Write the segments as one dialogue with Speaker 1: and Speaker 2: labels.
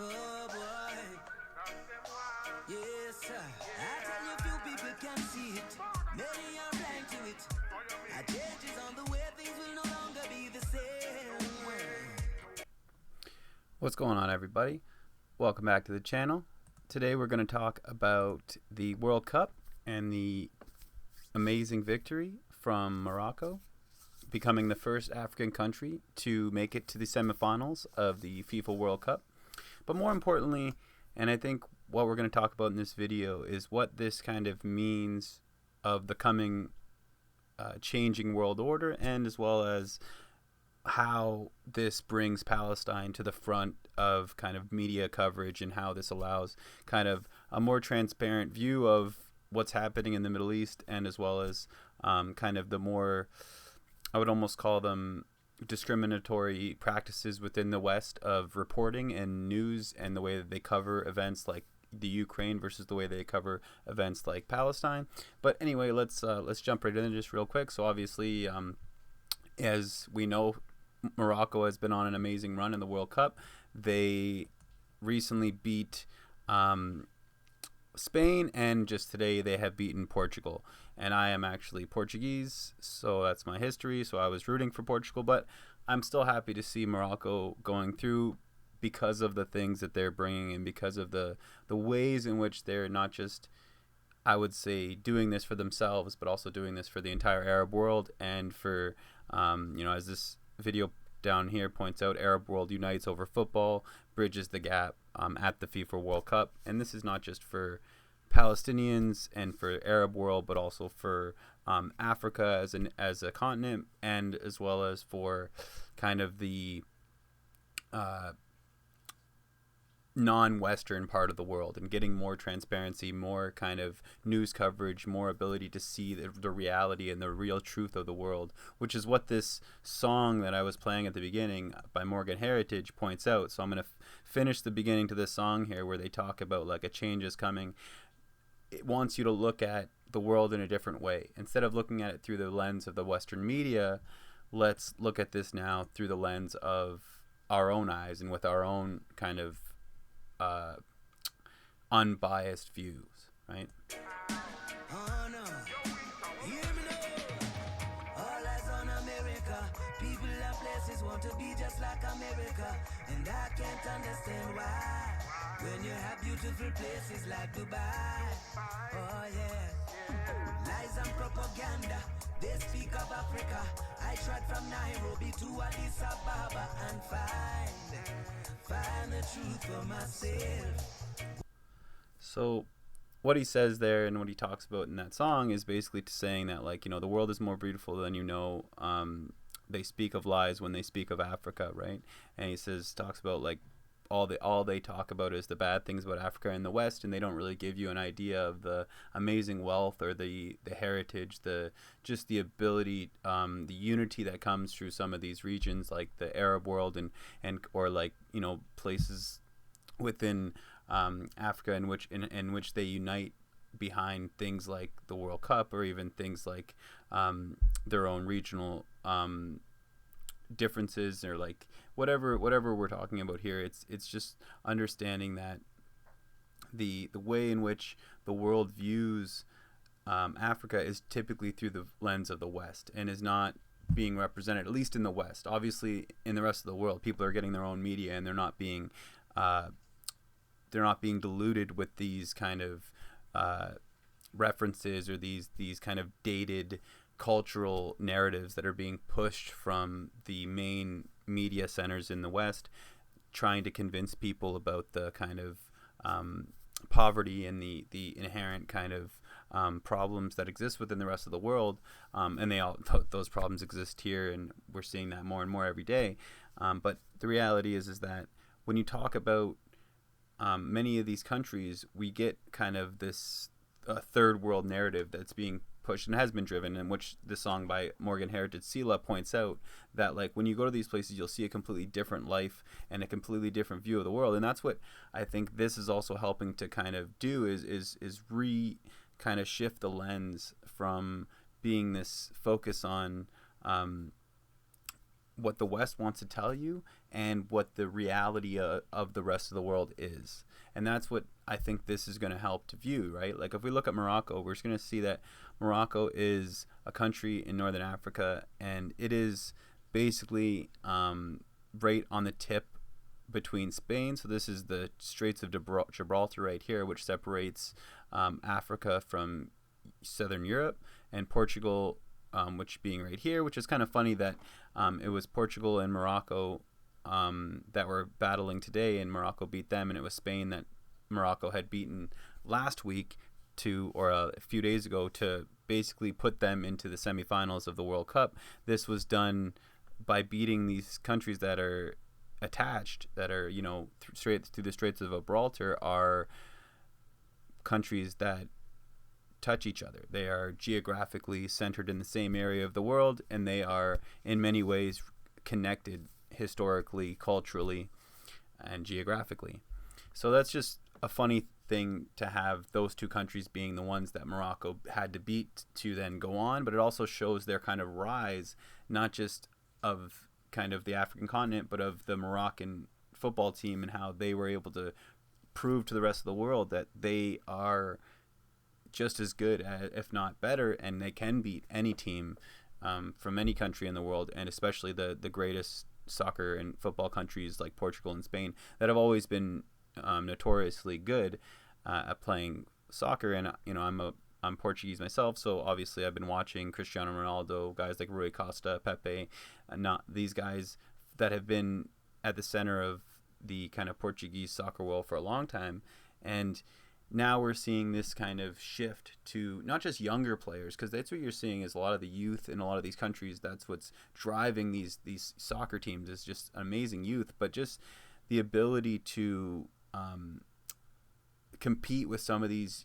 Speaker 1: Oh boy, yes sir. I tell you, few people can see it. Many are blind to it. A change is on the way. Things will no longer be the same.
Speaker 2: What's going on, everybody? Welcome back to the channel. Today we're going to talk about the World Cup and the amazing victory from Morocco, becoming the first African country to make it to the semifinals of the FIFA World Cup. But more importantly, and I think what we're going to talk about in this video, is what this kind of means of the coming changing world order, and as well as how this brings Palestine to the front of kind of media coverage, and how this allows kind of a more transparent view of what's happening in the Middle East, and as well as kind of the more, I would almost call them discriminatory practices within the West of reporting and news, and the way that they cover events like the Ukraine versus the way they cover events like Palestine. But anyway, let's jump right in just real quick. So obviously, as we know, Morocco has been on an amazing run in the World Cup. They recently beat Spain, and just today they have beaten Portugal. And I am actually Portuguese, so that's my history. So I was rooting for Portugal, but I'm still happy to see Morocco going through, because of the things that they're bringing, and because of the ways in which they're not just, I would say, doing this for themselves, but also doing this for the entire Arab world, and for, as this video down here points out, Arab world unites over football, bridges the gap at the FIFA World Cup. And this is not just for Palestinians and for Arab world, but also for Africa as a continent, and as well as for kind of the non-Western part of the world, and getting more transparency, more kind of news coverage, more ability to see the reality and the real truth of the world, which is what this song that I was playing at the beginning by Morgan Heritage points out. So I'm going to finish the beginning to this song here, where they talk about like a change is coming. It wants you to look at the world in a different way. Instead of looking at it through the lens of the Western media, let's look at this now through the lens of our own eyes, and with our own kind of unbiased views, right?
Speaker 1: Oh no, hear me now. All eyes on America. People and places want to be just like America, and I can't understand why. When you have beautiful places like Dubai, oh yeah. Lies and propaganda, they speak of Africa. I tried from Nairobi to Addis Ababa and find the truth for myself.
Speaker 2: So what he says there, and what he talks about in that song, is basically saying that, like, the world is more beautiful than they speak of lies when they speak of Africa, right? And he talks about like all they talk about is the bad things about Africa and the West, and they don't really give you an idea of the amazing wealth, or the heritage, just the ability, the unity that comes through some of these regions, like the Arab world, and or like places within Africa in which they unite behind things like the World Cup, or even things like their own regional differences, or like whatever we're talking about here. It's just understanding that the way in which the world views Africa is typically through the lens of the West, and is not being represented, at least in the West. Obviously, in the rest of the world, people are getting their own media, and they're not being diluted with these kind of references, or these kind of dated cultural narratives that are being pushed from the main media centers in the West, trying to convince people about the kind of poverty and the inherent kind of problems that exist within the rest of the world, and those problems exist here, and we're seeing that more and more every day. But the reality is that when you talk about many of these countries, we get kind of this third world narrative that's being pushed and has been driven, in which the song by Morgan Heritage, Sela, points out that, like, when you go to these places, you'll see a completely different life and a completely different view of the world. And that's what I think this is also helping to kind of do, is kind of shift the lens from being this focus on what the West wants to tell you and what the reality of the rest of the world is. And that's what I think this is going to help to view, right? Like if we look at Morocco, we're just going to see that Morocco is a country in northern Africa, and it is basically right on the tip between Spain. So this is the Straits of Gibraltar right here, which separates Africa from Southern Europe, and Portugal, which being right here, which is kind of funny that it was Portugal and Morocco that were battling today, and Morocco beat them, and it was Spain that Morocco had beaten last week or a few days ago to basically put them into the semifinals of the World Cup. This was done by beating these countries that are attached, that are, straight through the Straits of Gibraltar, are countries that touch each other. They are geographically centered in the same area of the world, and they are in many ways connected historically, culturally, and geographically. So that's just a funny thing to have those two countries being the ones that Morocco had to beat to then go on, but it also shows their kind of rise, not just of kind of the African continent, but of the Moroccan football team, and how they were able to prove to the rest of the world that they are just as good, if not better, and they can beat any team from any country in the world, and especially the greatest soccer and football countries like Portugal and Spain that have always been notoriously good at playing soccer. And I'm Portuguese myself, so obviously I've been watching Cristiano Ronaldo, guys like Rui Costa, Pepe, not these guys that have been at the center of the kind of Portuguese soccer world for a long time. And now we're seeing this kind of shift to not just younger players, because that's what you're seeing is a lot of the youth in a lot of these countries. That's what's driving these soccer teams, is just amazing youth, but just the ability to compete with some of these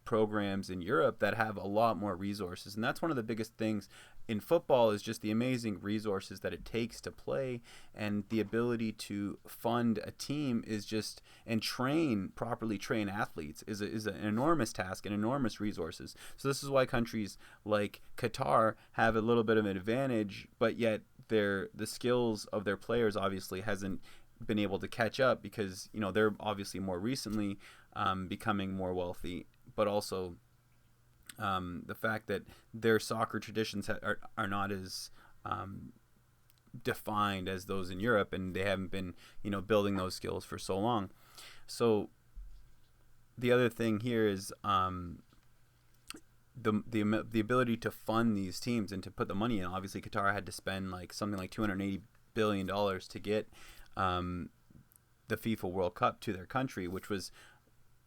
Speaker 2: programs in Europe that have a lot more resources. And that's one of the biggest things in football, is just the amazing resources that it takes to play, and the ability to fund a team is just, and properly train athletes is an enormous task and enormous resources. So this is why countries like Qatar have a little bit of an advantage, but yet the skills of their players obviously hasn't been able to catch up, because they're obviously more recently becoming more wealthy, but also the fact that their soccer traditions are not as defined as those in Europe, and they haven't been building those skills for so long. So the other thing here is the ability to fund these teams and to put the money in. Obviously Qatar had to spend something like $280 billion to get the FIFA World Cup to their country, which was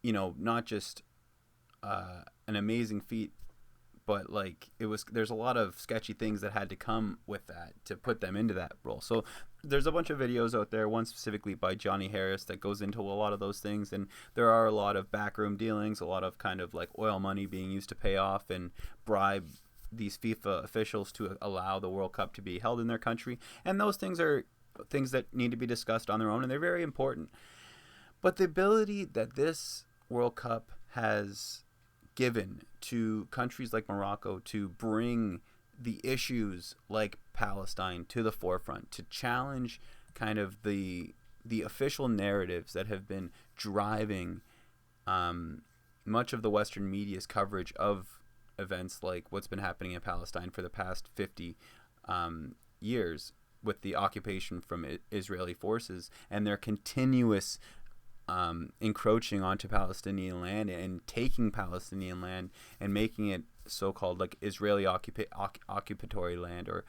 Speaker 2: not just an amazing feat, but there's a lot of sketchy things that had to come with that to put them into that role. So there's a bunch of videos out there, one specifically by Johnny Harris, that goes into a lot of those things, and there are a lot of backroom dealings, a lot of kind of oil money being used to pay off and bribe these FIFA officials to allow the World Cup to be held in their country. And those things are things that need to be discussed on their own, and they're very important. But the ability that this World Cup has given to countries like Morocco to bring the issues like Palestine to the forefront, to challenge kind of the official narratives that have been driving much of the Western media's coverage of events like what's been happening in Palestine for the past 50 years, with the occupation from Israeli forces and their continuous encroaching onto Palestinian land and taking Palestinian land and making it so-called Israeli occupatory land, or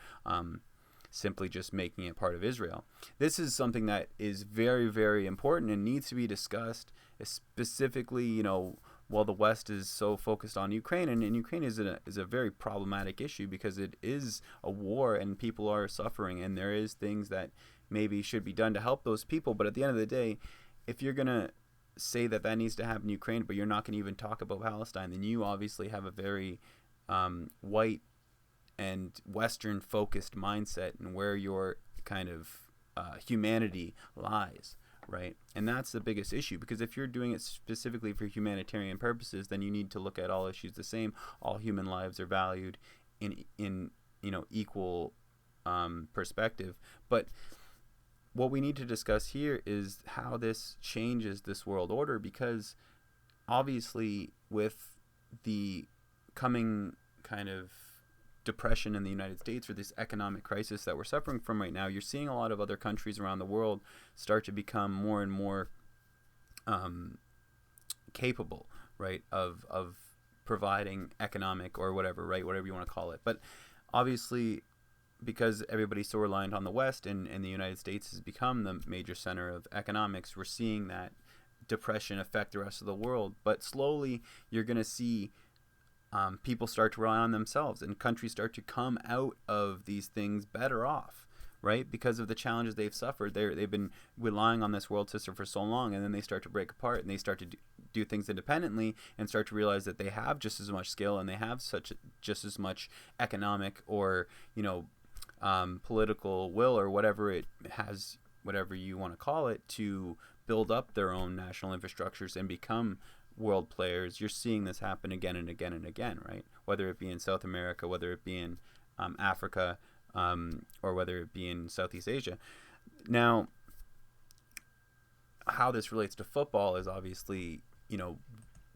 Speaker 2: simply just making it part of Israel. This is something that is very, very important and needs to be discussed, specifically, while the West is so focused on Ukraine, and Ukraine is a very problematic issue because it is a war and people are suffering, and there is things that maybe should be done to help those people. But at the end of the day, if you're going to say that needs to happen in Ukraine, but you're not going to even talk about Palestine, then you obviously have a very white and Western-focused mindset, and where your kind of humanity lies, right? And that's the biggest issue, because if you're doing it specifically for humanitarian purposes, then you need to look at all issues the same. All human lives are valued in equal perspective. But what we need to discuss here is how this changes this world order, because obviously with the coming kind of depression in the United States, or this economic crisis that we're suffering from right now, you're seeing a lot of other countries around the world start to become more and more capable, right, of providing economic or whatever, right, whatever you want to call it. But obviously, because everybody's so reliant on the West, and the United States has become the major center of economics, we're seeing that depression affect the rest of the world. But slowly, you're going to see people start to rely on themselves, and countries start to come out of these things better off, right? Because of the challenges they've suffered. They've been relying on this world system for so long, and then they start to break apart, and they start to do things independently, and start to realize that they have just as much skill, and they have just as much economic or political will, or whatever it has, whatever you want to call it, to build up their own national infrastructures and become world players. You're seeing this happen again and again and again, right? Whether it be in South America, whether it be in Africa, or whether it be in Southeast Asia. Now, how this relates to football is obviously,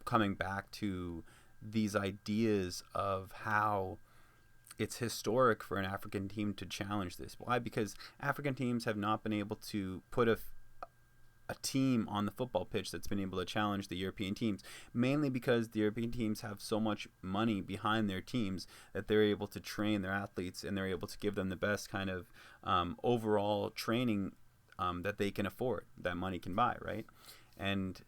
Speaker 2: coming back to these ideas of how it's historic for an African team to challenge this. Why? Because African teams have not been able to put a team on the football pitch that's been able to challenge the European teams, mainly because the European teams have so much money behind their teams that they're able to train their athletes, and they're able to give them the best kind of overall training that they can afford, that money can buy, right? And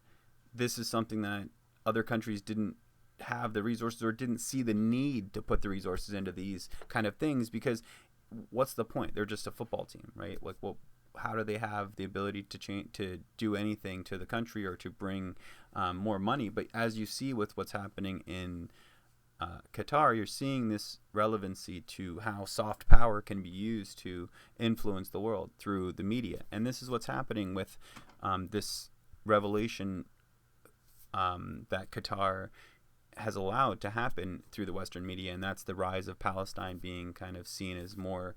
Speaker 2: this is something that other countries didn't have the resources, or didn't see the need to put the resources into these kind of things, because what's the point? They're just a football team, right? Like, well, how do they have the ability to do anything to the country, or to bring more money? But as you see with what's happening in Qatar, you're seeing this relevancy to how soft power can be used to influence the world through the media. And this is what's happening with this revelation that Qatar has allowed to happen through the Western media, and that's the rise of Palestine being kind of seen as more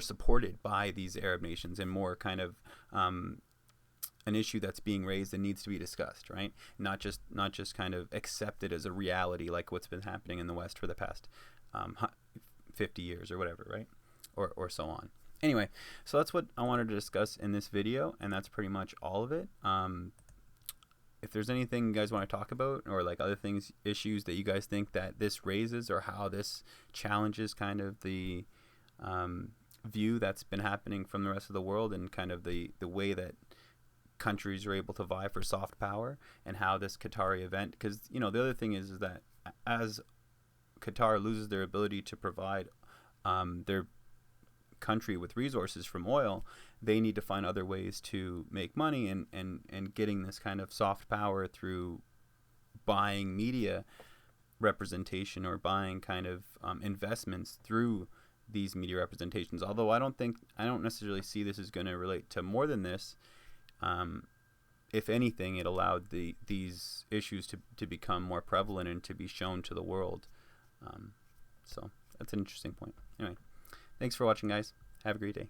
Speaker 2: supported by these Arab nations, and more kind of an issue that's being raised and needs to be discussed, right? Not just kind of accepted as a reality, like what's been happening in the West for the past 50 years or whatever, right? Or so on. Anyway, so that's what I wanted to discuss in this video, and that's pretty much all of it. If there's anything you guys want to talk about, or like other things, issues that you guys think that this raises, or how this challenges kind of the view that's been happening from the rest of the world, and kind of the way that countries are able to vie for soft power, and how this Qatari event, because the other thing is that as Qatar loses their ability to provide their country with resources from oil, they need to find other ways to make money, and getting this kind of soft power through buying media representation, or buying kind of investments through these media representations. Although I don't necessarily see this is going to relate to more than this. If anything, it allowed these issues to become more prevalent, and to be shown to the world. So that's an interesting point. Anyway, thanks for watching, guys. Have a great day.